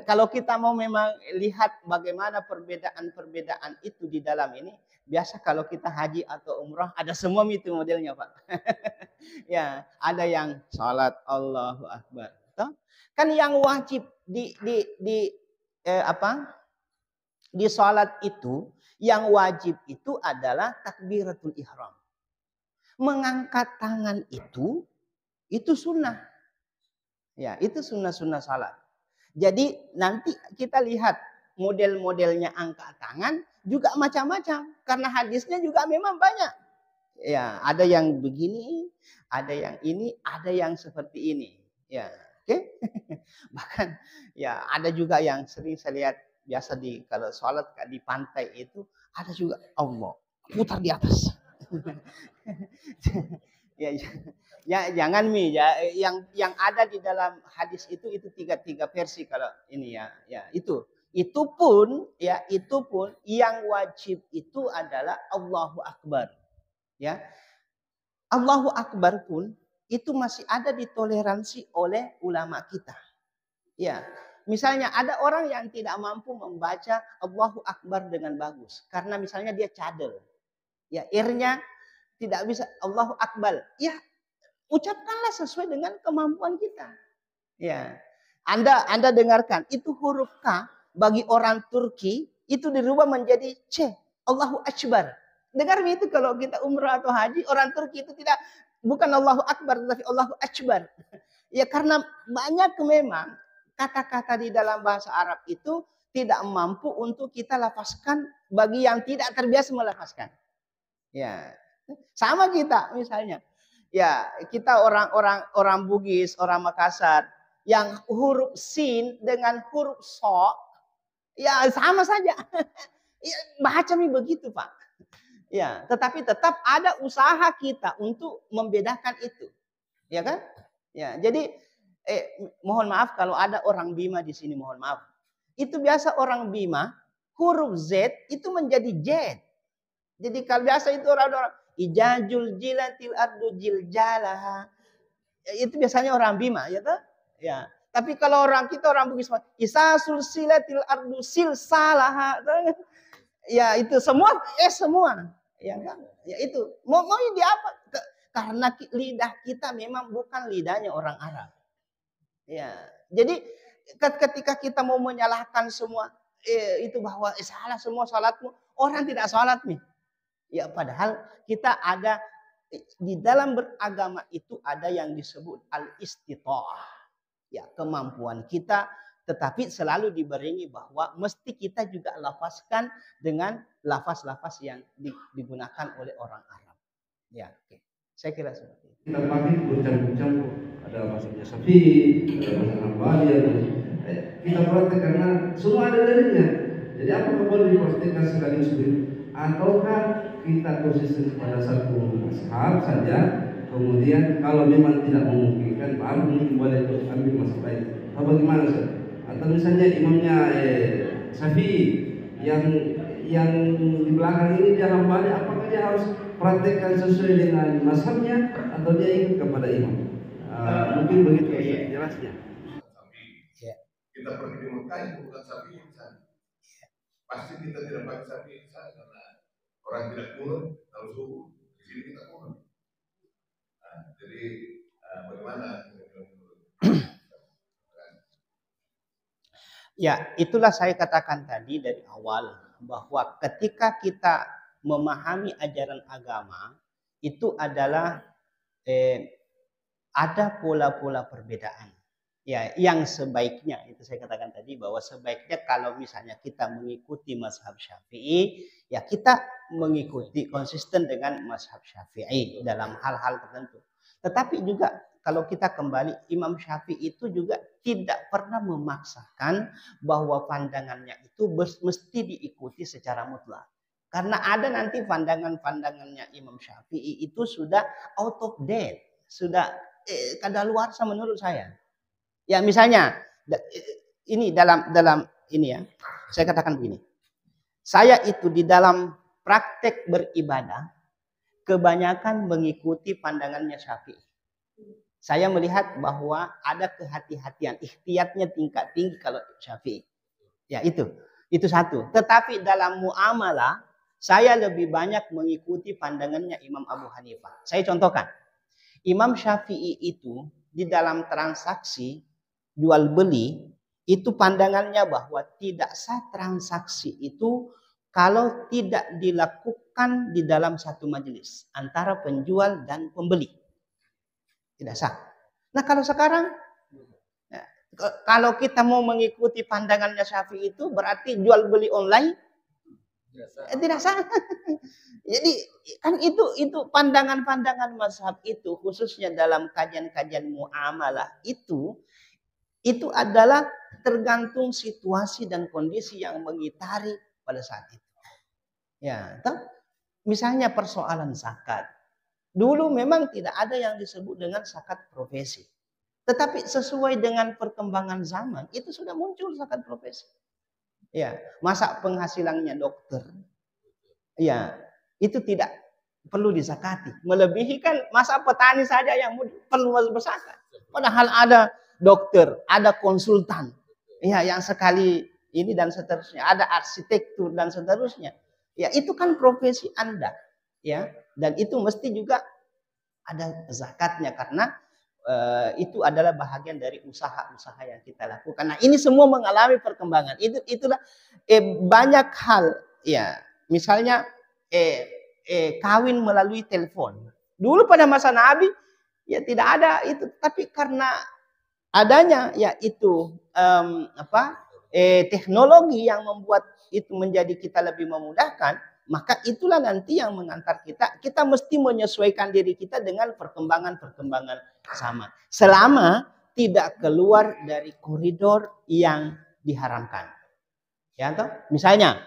kalau kita mau memang lihat bagaimana perbedaan-perbedaan itu di dalam ini, biasa kalau kita haji atau umrah ada semua itu modelnya Pak. Ya, ada yang salat Allahu Akbar. Toh? Kan yang wajib di salat itu, yang wajib itu adalah takbiratul ihram. Mengangkat tangan itu sunnah. Ya, itu sunnah-sunnah salat. Jadi nanti kita lihat model-modelnya angkat tangan juga macam-macam. Karena hadisnya juga memang banyak. Ya, ada yang begini, ada yang ini, ada yang seperti ini. Ya, oke. Bahkan ya ada juga yang sering saya lihat biasa kalau sholat di pantai itu ada juga Allah putar di atas. Ya jangan ya yang ada di dalam hadis itu tiga versi kalau ini ya itu pun yang wajib itu adalah Allahu Akbar. Ya, Allahu Akbar pun itu masih ada ditoleransi oleh ulama kita. Ya, misalnya ada orang yang tidak mampu membaca Allahu Akbar dengan bagus karena misalnya dia cadel, ya irnya tidak bisa Allahu Akbar. Ya, ucapkanlah sesuai dengan kemampuan kita. Ya, Anda dengarkan itu huruf K bagi orang Turki itu dirubah menjadi C, Allahu Akbar. Dengar itu kalau kita umrah atau haji, orang Turki itu bukan Allahu Akbar, tetapi Allahu Akbar. Ya karena banyak memang kata-kata di dalam bahasa Arab itu tidak mampu untuk kita lafazkan bagi yang tidak terbiasa melafazkan. Ya, sama kita misalnya. Ya kita orang Bugis, orang Makassar, yang huruf sin dengan huruf so, ya sama saja. Ya, baca begitu Pak. Ya, tetapi tetap ada usaha kita untuk membedakan itu. Ya kan? Ya, jadi mohon maaf kalau ada orang Bima di sini, mohon maaf. Itu biasa orang Bima huruf Z itu menjadi Z. Jadi kalau biasa itu orang-orang ijajul jilatil ardu jiljalaha. Itu biasanya orang Bima, ya toh? Ya. Tapi kalau orang Bugis isasul silatil ardu silsalaha. Ya, itu semua semua. Ya kan? Ya itu. Mau di apa? Karena lidah kita memang bukan lidahnya orang Arab. Ya. Jadi ketika kita mau menyalahkan semua itu bahwa salah semua salatmu, orang tidak salat nih. Ya padahal kita ada di dalam beragama itu ada yang disebut al-istitha'ah. Ya, kemampuan kita, tetapi selalu diberingi bahwa mesti kita juga lafazkan dengan lafaz-lafaz yang digunakan oleh orang Arab. Ya, oke. Saya kira seperti itu. Kita pakai bercampur-campur, ada maksudnya Syafi'i, ada masalah Hambali, kita praktek karena semua ada dalilnya. Jadi apakah boleh dipraktekkan sekaligus ataukah kita konsisten pada satu mazhab saja, kemudian kalau memang tidak memungkinkan baru mungkin boleh ambil mazhab lain. Atau bagaimana Ustaz? Atau misalnya imamnya Syafi'i yang di belakang ini dia Hambali, apakah dia harus praktekkan sesuai dengan mazhabnya atau dia ikut kepada imam? Mungkin begitu jelasnya. Kita pergi di Mekah bukan Syafi'i misalnya. Pasti kita tidak pakai Syafi'i karena orang tidak kunut harus subuh. Di sini kita kunut. Jadi bagaimana? Ya, itulah saya katakan tadi dari awal bahwa ketika kita memahami ajaran agama itu adalah ada pola-pola perbedaan. Ya, yang sebaiknya itu saya katakan tadi bahwa sebaiknya kalau misalnya kita mengikuti mazhab Syafi'i, ya kita mengikuti konsisten dengan mazhab Syafi'i dalam hal-hal tertentu. Tetapi juga kalau kita kembali, Imam Syafi'i itu juga tidak pernah memaksakan bahwa pandangannya itu mesti diikuti secara mutlak. Karena ada nanti pandangan-pandangannya Imam Syafi'i itu sudah out of date, sudah kadaluarsa menurut saya. Ya misalnya ini dalam ini ya, saya katakan begini. Saya itu di dalam praktek beribadah kebanyakan mengikuti pandangannya Syafi'i. Saya melihat bahwa ada kehati-hatian, ikhtiyatnya tingkat tinggi kalau Syafi'i. Ya itu satu. Tetapi dalam muamalah saya lebih banyak mengikuti pandangannya Imam Abu Hanifah. Saya contohkan. Imam Syafi'i itu di dalam transaksi jual beli itu pandangannya bahwa tidak sah transaksi itu kalau tidak dilakukan di dalam satu majelis antara penjual dan pembeli. Tidak sah. Nah kalau sekarang ya, kalau kita mau mengikuti pandangannya Syafi'i itu berarti jual beli online tidak sah. Jadi kan itu pandangan-pandangan mazhab itu khususnya dalam kajian-kajian muamalah itu adalah tergantung situasi dan kondisi yang mengitari pada saat itu. Ya, misalnya persoalan zakat. Dulu memang tidak ada yang disebut dengan zakat profesi. Tetapi sesuai dengan perkembangan zaman itu sudah muncul zakat profesi. Ya, masa penghasilannya dokter. Ya, itu tidak perlu dizakati. Melebihi kan masa petani saja yang perlu berzakat. Padahal ada dokter, ada konsultan, ya yang sekali ini dan seterusnya, ada arsitektur dan seterusnya. Ya itu kan profesi Anda, ya dan itu mesti juga ada zakatnya karena itu adalah bahagian dari usaha-usaha yang kita lakukan. Nah ini semua mengalami perkembangan. Itulah banyak hal, ya misalnya kawin melalui telepon. Dulu pada masa Nabi ya tidak ada itu, tapi karena adanya yaitu teknologi yang membuat itu menjadi kita lebih memudahkan, maka itulah nanti yang mengantar kita mesti menyesuaikan diri kita dengan perkembangan-perkembangan sama. Selama tidak keluar dari koridor yang diharamkan. Ya toh? Misalnya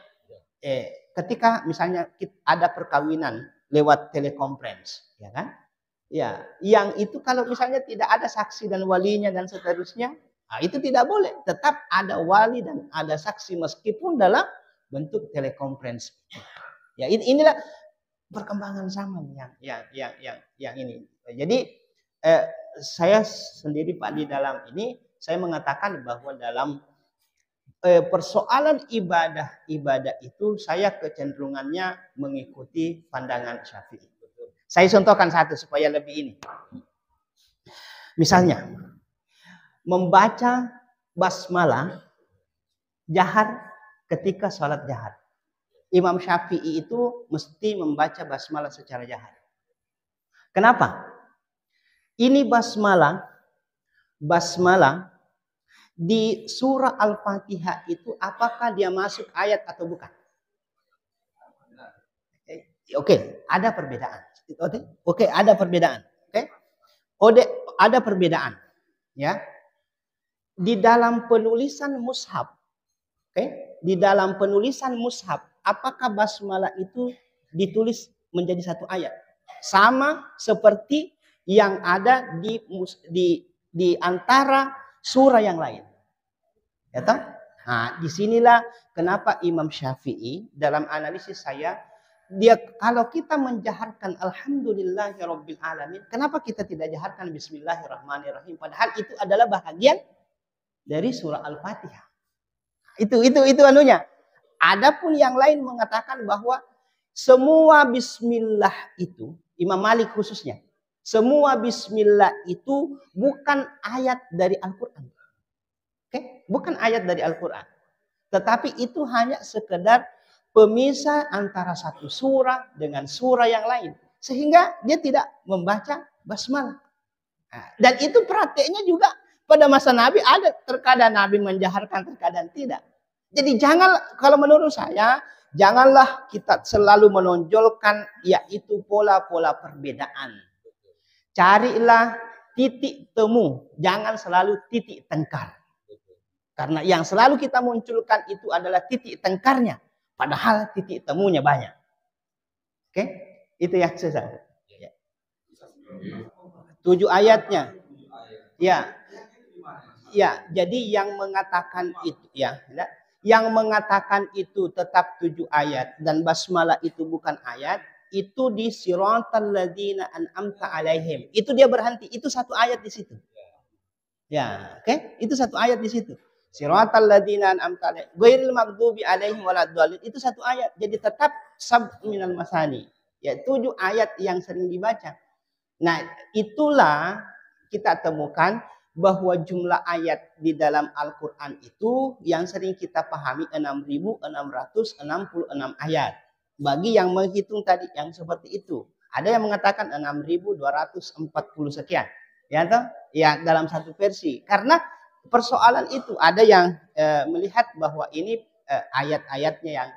ketika misalnya ada perkawinan lewat telekonferensi, ya kan? Ya, yang itu kalau misalnya tidak ada saksi dan walinya dan seterusnya, nah itu tidak boleh. Tetap ada wali dan ada saksi meskipun dalam bentuk telekonferensi. Ya, inilah perkembangan zaman yang ini. Jadi saya sendiri Pak di dalam ini saya mengatakan bahwa dalam persoalan ibadah itu saya kecenderungannya mengikuti pandangan Syafi'i. Saya contohkan satu supaya lebih ini. Misalnya, membaca basmalah jahar ketika sholat jahar. Imam Syafi'i itu mesti membaca basmalah secara jahar. Kenapa? Ini basmalah di surah Al-Fatihah itu apakah dia masuk ayat atau bukan? Oke, ada perbedaan. Oke, ada perbedaan. Ada perbedaan. Ya, di dalam penulisan mushaf, di dalam penulisan mushaf, apakah basmalah itu ditulis menjadi satu ayat? Sama seperti yang ada di antara surah yang lain. Ya toh? Nah, disinilah kenapa Imam Syafi'i dalam analisis saya, dia kalau kita menjaharkan alhamdulillahirabbil alamin, kenapa kita tidak jaharkan bismillahirrahmanirrahim? Padahal itu adalah bahagian dari surah Al-Fatihah. Itu anunya. Adapun yang lain mengatakan bahwa semua bismillah itu, Imam Malik khususnya, semua bismillah itu bukan ayat dari Al-Quran. Bukan ayat dari Al-Quran. Tetapi itu hanya sekedar pemisah antara satu surah dengan surah yang lain. Sehingga dia tidak membaca basmalah. Dan itu prakteknya juga pada masa Nabi ada. Terkadang Nabi menjaharkan, terkadang tidak. Jadi jangan, kalau menurut saya, janganlah kita selalu menonjolkan yaitu pola-pola perbedaan. Carilah titik temu, jangan selalu titik tengkar. Karena yang selalu kita munculkan itu adalah titik tengkarnya. Padahal titik temunya banyak. Oke? Itu yang saya. 7 ayatnya. Ya. Ya, jadi yang mengatakan itu ya, yang mengatakan itu tetap 7 ayat dan basmalah itu bukan ayat, itu di siratal ladzina an'amta alaihim. Itu dia berhenti, itu satu ayat di situ. Ya, oke? Itu satu ayat di situ. Siratal ladzina an'amta alaihim ghairil maghdubi alaihim waladdallin. Itu satu ayat. Jadi tetap sab minal masani. Ya, 7 ayat yang sering dibaca. Nah, itulah kita temukan bahwa jumlah ayat di dalam Al-Quran itu yang sering kita pahami 6.666 ayat. Bagi yang menghitung tadi yang seperti itu. Ada yang mengatakan 6.240 sekian. Ya, toh? Ya, dalam satu versi. Karena persoalan itu ada yang melihat bahwa ini ayat-ayatnya yang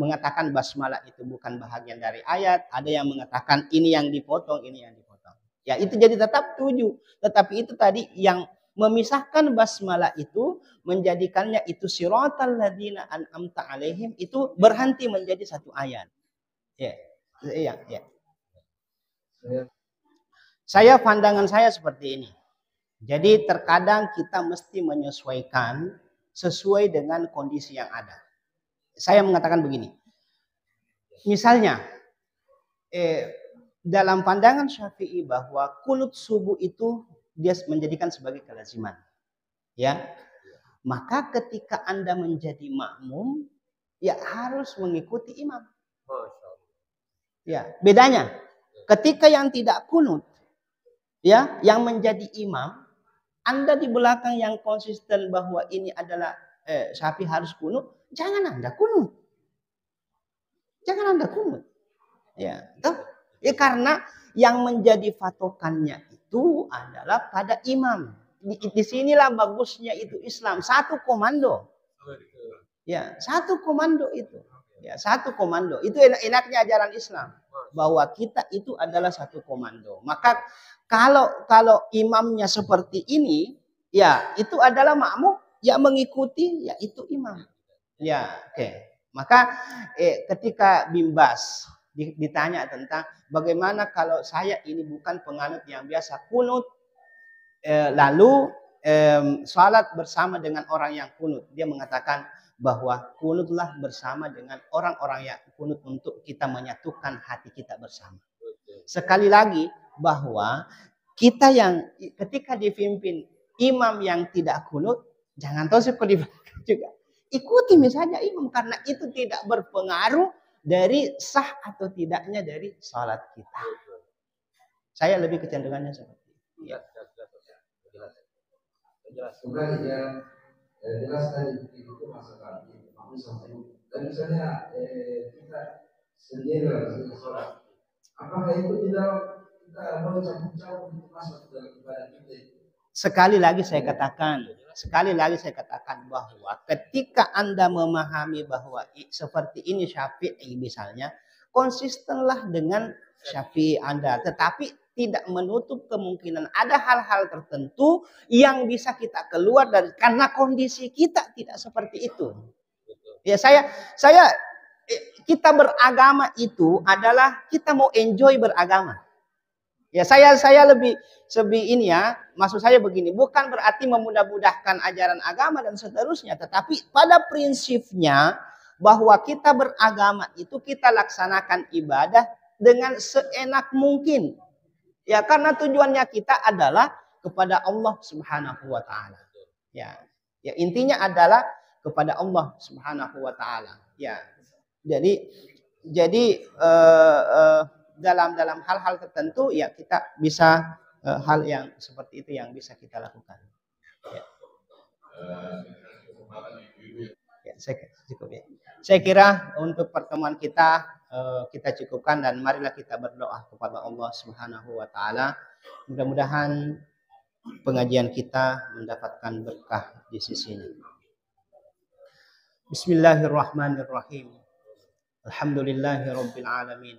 mengatakan basmalah itu bukan bahagian dari ayat. Ada yang mengatakan ini yang dipotong, ini yang dipotong. Ya, itu jadi tetap 7. Tetapi itu tadi yang memisahkan basmalah itu, menjadikannya itu siratal ladzina an'amta alaihim, itu berhenti menjadi satu ayat. Ya. Saya pandangan saya seperti ini. Jadi terkadang kita mesti menyesuaikan sesuai dengan kondisi yang ada. Saya mengatakan begini. Misalnya, dalam pandangan Syafi'i bahwa kunut subuh itu dia menjadikan sebagai kelaziman. Ya. Maka ketika Anda menjadi makmum, ya harus mengikuti imam. Ya, bedanya ketika yang tidak kunut, ya, yang menjadi imam, Anda di belakang yang konsisten bahwa ini adalah Syafi'i harus kunut, jangan Anda kunut. Jangan Anda kunut. Ya, toh? Ya, karena yang menjadi patokannya itu adalah pada imam. Di sinilah bagusnya itu Islam, satu komando. Ya, satu komando itu. Ya, satu komando. Itu enaknya ajaran Islam, bahwa kita itu adalah satu komando. Maka kalau imamnya seperti ini, ya itu adalah makmum yang mengikuti, ya itu imam. Ya, oke. Maka ketika Bimbas ditanya tentang bagaimana kalau saya ini bukan penganut yang biasa kunut, lalu salat bersama dengan orang yang kunut, dia mengatakan bahwa kunutlah bersama dengan orang-orang yang kunut untuk kita menyatukan hati kita bersama. Sekali lagi bahwa kita yang ketika dipimpin imam yang tidak kunut, Jangan tosif di belakang juga. Ikuti misalnya imam karena itu tidak berpengaruh dari sah atau tidaknya dari salat kita. Saya lebih kecenderungannya seperti itu. Ya. Kembali ya, jelas tadi itu masalah ini sampai dan misalnya kita sendiri dalam sholat, apakah itu tidak kita boleh campur-campur itu masuk dalam ibadah kita? Sekali lagi saya katakan bahwa ketika Anda memahami bahwa seperti ini Syafi'i misalnya, konsistenlah dengan Syafi'i Anda, tetapi tidak menutup kemungkinan ada hal-hal tertentu yang bisa kita keluar dari karena kondisi kita tidak seperti itu. Ya kita beragama itu adalah kita mau enjoy beragama. Ya saya lebih ini ya, maksud saya begini, bukan berarti memudah-mudahkan ajaran agama dan seterusnya, tetapi pada prinsipnya bahwa kita beragama itu kita laksanakan ibadah dengan seenak mungkin. Ya karena tujuannya kita adalah kepada Allah Subhanahu wa taala. Ya intinya adalah kepada Allah Subhanahu wa taala. Ya. Jadi dalam hal-hal tertentu ya kita bisa hal yang seperti itu yang bisa kita lakukan. Ya. Saya kira untuk pertemuan kita cukupkan dan marilah kita berdoa kepada Allah Subhanahu wa taala. Mudah-mudahan pengajian kita mendapatkan berkah di sisinya. Bismillahirrahmanirrahim. Alhamdulillahirabbil alamin.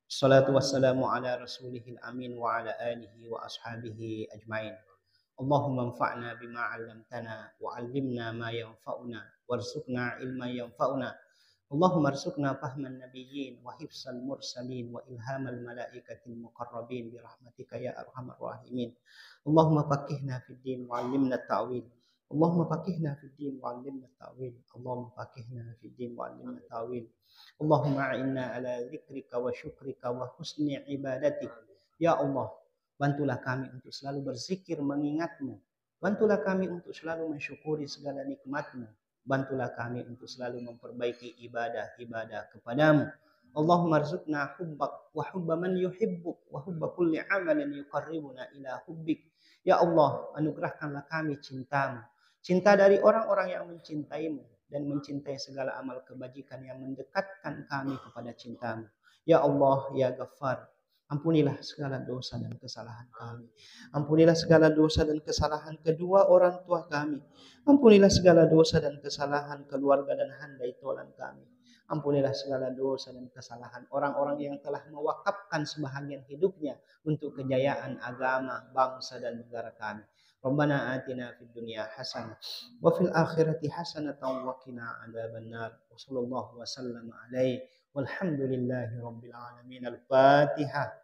Wassalatu wassalamu ala rasulihil amin wa ala alihi wa ashabihi ajmain. Allahumma anfa'na bima 'allamtana wa 'allimna ma yanfa'una warzuqna ilman yanfa'una. Allahumma arzuqna fahman nabiyyin wa hifzal mursalin wa ilhamal malaikatil muqarrabin bi rahmatika ya arhamar rahimin. Allahumma faqihna fid din wa 'allimna ta'wil. Allahumma faqihna fid din wa 'allimna ta'wil. Allahumma faqihna fid din wa 'allimna ta'wil. Allahumma a'inna ala dzikrika wa syukrika wa husni ibadatik. Ya Allah, bantulah kami untuk selalu berzikir mengingat-Mu. Bantulah kami untuk selalu mensyukuri segala nikmat-Mu. Bantulah kami untuk selalu memperbaiki ibadah-ibadah kepadamu. Allahumma arzuqna hubbak wa hubba man yuhibbuk wa hubba kulli amalin yuqarribuna ila hubbik. Ya Allah, anugerahkanlah kami cintamu. Cinta dari orang-orang yang mencintaimu dan mencintai segala amal kebajikan yang mendekatkan kami kepada cintamu. Ya Allah, ya Ghaffar, ampunilah segala dosa dan kesalahan kami. Ampunilah segala dosa dan kesalahan kedua orang tua kami. Ampunilah segala dosa dan kesalahan keluarga dan handai tolan kami. Ampunilah segala dosa dan kesalahan orang-orang yang telah mewakafkan sebahagian hidupnya untuk kejayaan agama, bangsa dan negara kami. Rabbana atina fid dunya hasanah wa fil akhirati hasanatan wa qina adzabannar. Wassallallahu wasallam alaihi walhamdulillahi rabbil alamin. Al-Fatihah.